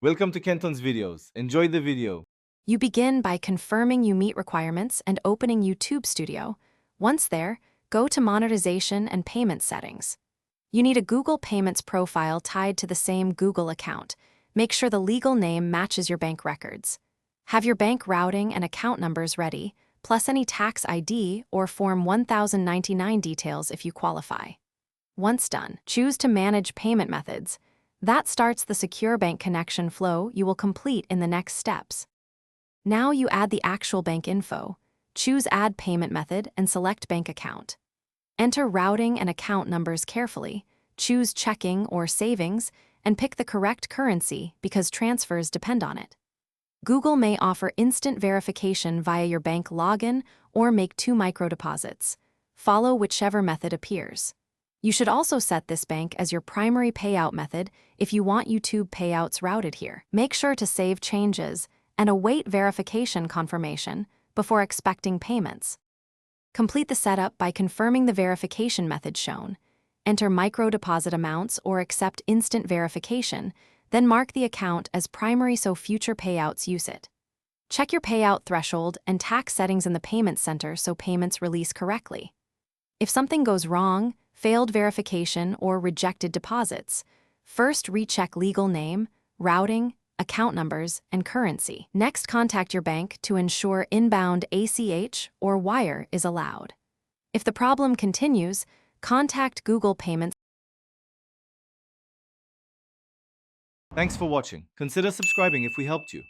Welcome to Kenton's videos. Enjoy the video. You begin by confirming you meet requirements and opening YouTube Studio. Once there, go to Monetization and Payment Settings. You need a Google Payments profile tied to the same Google account. Make sure the legal name matches your bank records. Have your bank routing and account numbers ready, plus any tax ID or Form 1099 details if you qualify. Once done, choose to manage payment methods. That starts the secure bank connection flow you will complete in the next steps. Now you add the actual bank info. Choose Add Payment Method and select Bank Account. Enter routing and account numbers carefully. Choose checking or savings and pick the correct currency because transfers depend on it. Google may offer instant verification via your bank login or make 2 microdeposits. Follow whichever method appears. You should also set this bank as your primary payout method if you want YouTube payouts routed here. Make sure to save changes and await verification confirmation before expecting payments. Complete the setup by confirming the verification method shown. Enter micro-deposit amounts or accept instant verification, then mark the account as primary so future payouts use it. Check your payout threshold and tax settings in the payment center so payments release correctly. If something goes wrong, failed verification, or rejected deposits, first recheck legal name, routing, account numbers, and currency. Next, contact your bank to ensure inbound ACH or wire is allowed. If the problem continues, contact Google Payments. Thanks for watching. Consider subscribing if we helped you.